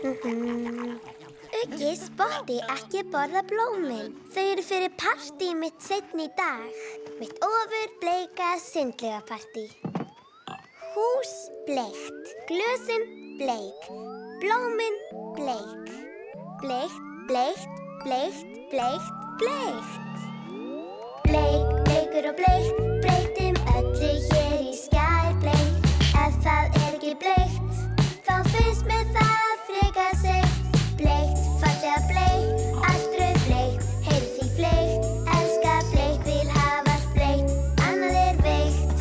Uggi, Spotti, ekki borða blómin. Þau eru fyrir partí mitt seinna í dag. Mitt ofurbleika sundlega partí. Hús bleikt, glösin bleik, blómin bleik. Bleikt, bleikt, bleikt, bleikt, bleikt. Bleik, bleikur og bleikt, breytum öllu hér í skærbleikt. Ef það ekki bleikt, þá finnst mér það frekar seikt. Bleikt, fallega bleikt, allt rauð bleikt, heyrðu því bleikt. Elska bleikt, vil hafa bleikt, annað veikt.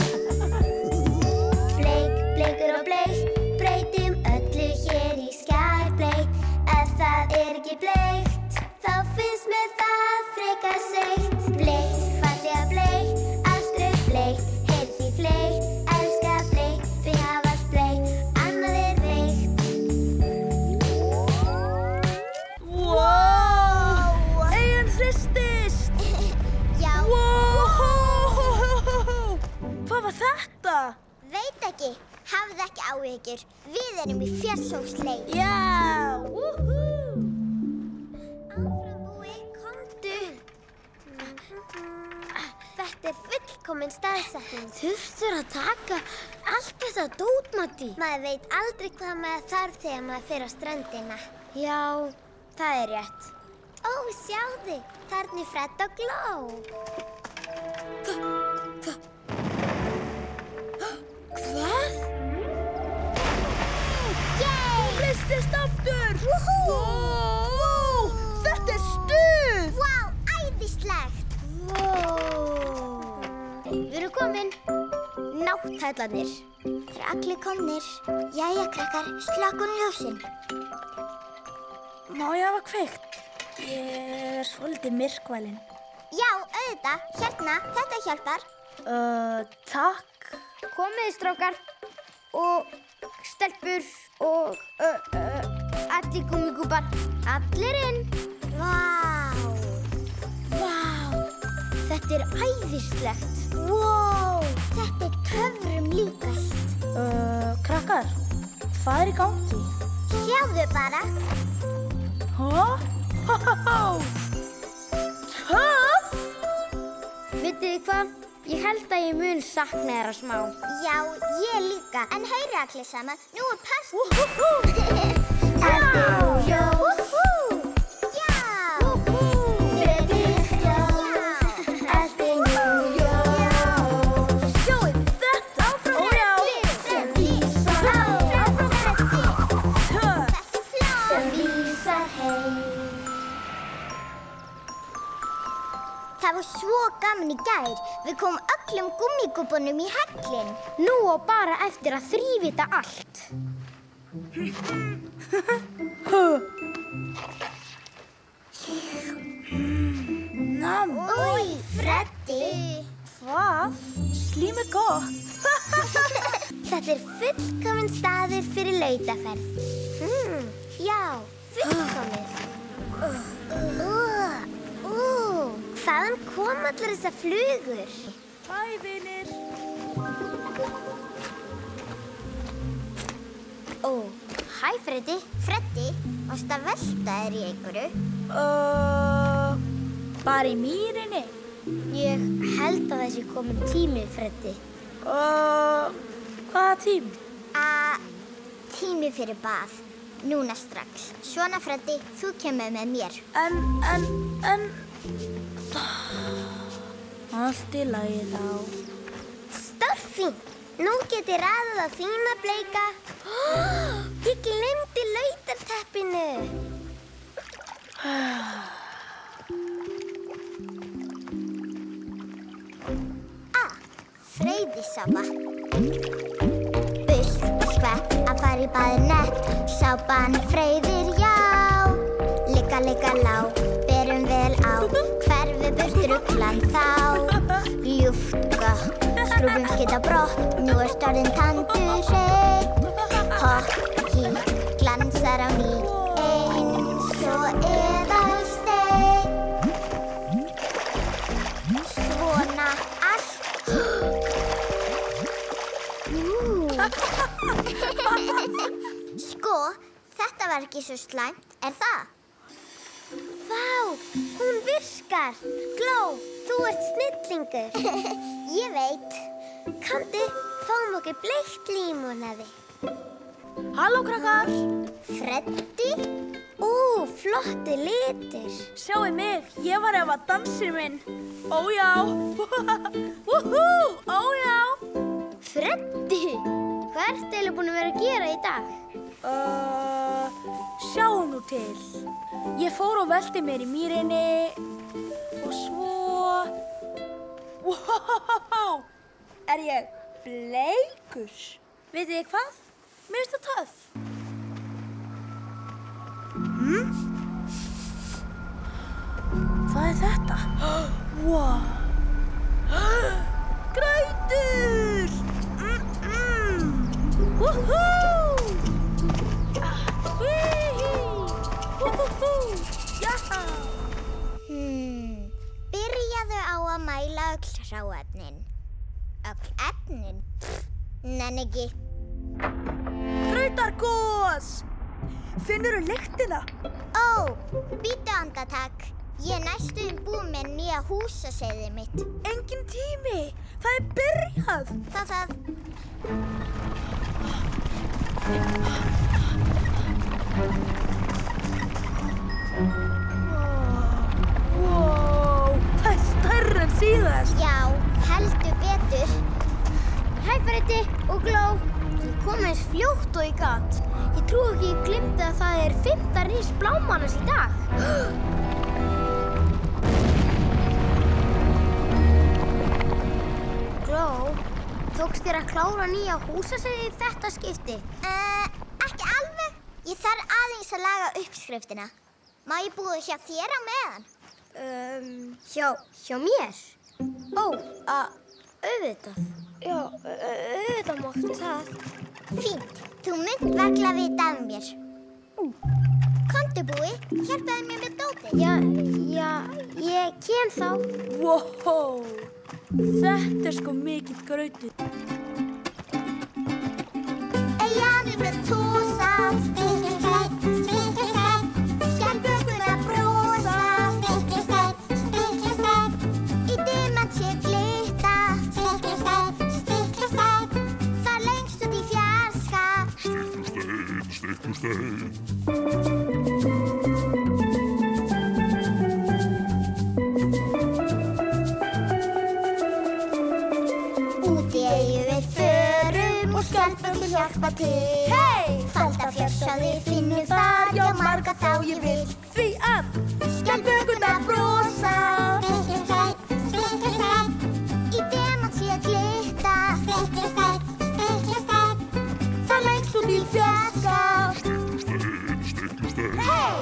Bleik, bleikur og bleikt, breytum öllu hér í skærbleikt. Ef það ekki bleikt, þá finnst mér það frekar seikt. Bleikt, fallega bleikt, allt rauð bleikt, heyrðu því bleikt. Elska bleikt, vil hafa bleikt, annað veikt. Wow! Eyjan hristist! Já. Wow! Hvað var þetta? Veit ekki, hafðu ekki áhyggjur. Við erum í fjársóksleik. Já! Woohoo! Áfram búi, komdu. Þetta fullkomin staðsetning. Þurftur að taka allt þetta dót, Matti. Maður veit aldrei hvað maður þarf þegar maður fer á ströndina. Já, það er rétt. Ó, sjáðu, þarna er Fred og Gló. Hvað? Yay! Hristist aftur! Woohoo! Þetta er stuð! Vá, æðislegt! Við erum komin. Nátthællarnir. Það eru allir komnir. Jæja, krakkar, slökkun ljósin. Má ég hafa kveikt? Ég er svolítið myrkvælin. Já, auðvitað, hérna, þetta hjálpar. Takk. Komiði, strákar. Og stelpur og allir gúmmíkúbar. Allir inn. Vá! Þetta er æðislegt. Wow, þetta er töfrum líkast. Krakkar, hvað er í gangi? Sjáðu bara. Töff! Vitið þið hvað? Ég held að ég mun sakna þeirra smá. Já, ég líka. En heyri allir saman, nú er partí. Já! Ljós. Já! Fredrik ljós. Allt er nú ljós. Sjáðu þetta! Áfram já! sem vísar heim. Töff! Sem vísar heim. Það var svo gaman í gær. Við komum öllum gúmmíkúbunum í hellinn. Nú á bara eftir að þrífita allt. Új, Freddi. Hvað? Slím er gott. Þetta er fullkomin staður fyrir lautaferð. Já, fullkomið. Hvaðan kom allar þessar flugur? Bæ, vinir. Ó, hæ Freddi. Freddi, varstu að velta þér í einhverju? Bara í mýrinni. Ég held að þessi komin tími, Freddi. Hvaða tími? Tími fyrir bað. Núna strax. Svona Freddi, þú kemur með mér. En... Allt í lagi þá. Stórfínt. Nú get ég raðað á þína bleika. Ég glemdi lautarteppinu. Freyðisápa. Burt og skvett að fara í baðið nett. Sápan freyðir, já. Ligga, ligga, lá, berum vel á. Hverfi burt ruglan þá. Ljúft gott, skrúfum skita brott. Nú er storðin tandur hreinn. Hopp, hí, glansar á ný. Eins og eðalsteinn. Svona allt. Sko, þetta Þetta var ekki svo slæmt, það? Vá, hún virkar. Gló, þú ert snillingur. Ég veit. Komdu, fáum okkur bleikt límonaði. Halló, krakkar. Freddi? Flottu litur. Sjáu mig, ég var ef að dansir minn. Ó já. Ó já. Freddi, hvað ertu eiginlega búin að vera að gera í dag? Sjáu nú til. Ég fór og velti mér í mýrinni og svo... Wow! Er ég bleikur? Vitið þið hvað? Mér finnst það töff. Hvað er þetta? Wow! Grautur! Woohoo! Jaha! Byrjaðu á að mæla öll hráefnin. Öll efnin? Nenni ekki. Grautargos! Finnurðu lyktina? Bíddu andartak. Ég er næstum búin með nýja húsaseðið mitt. Engin tími. Það er byrjað. Það. Wow, það er stærra en síðast. Já, heldur betur. Hæ, Freddi og Gló. Ég kom eins fljótt og ég gat. Ég trúi ekki ég gleymdi að það er 5. rís blámannas í dag. Gló, tókst þér að klára nýja húsaseðið þetta skipti? Ekki alveg. Ég þarf aðeins að laga uppskriftina. Má ég búa hjá þér á meðan? Hjá mér? Auðvitað. Já, auðvitað máttu það. Fínt. Þú munt varla vita af mér. Komdu, Búi. Hjálpaðu mér með dótið. Já, ég kem þá. Wow, þetta er sko mikill grautur. Eyjan er með tósa, stiklisætt, stiklisætt. Skjaldbökur að brosa, stiklisætt, stiklisætt. Í dimman sé glitta, stiklisætt, stiklisætt. Það lengst út í fjarska. Stiklisteinn, stiklisteinn. Úti eyju við förum og skjaldbökur hjálpa til. Hey! Falda fjársjóði finnum þar, já marga þá ég vil. Því að Skjaldbökurnar brosa, stiklisætt, stiklisætt. Í dimman sé glitta, stiklisætt, stiklisætt. Það lengst út í fjarska. Stiklisteinn, stiklisteinn. Hey!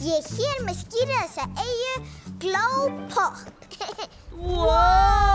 Ég er hér með skýrið þessa eyju, Gló Pop. wow!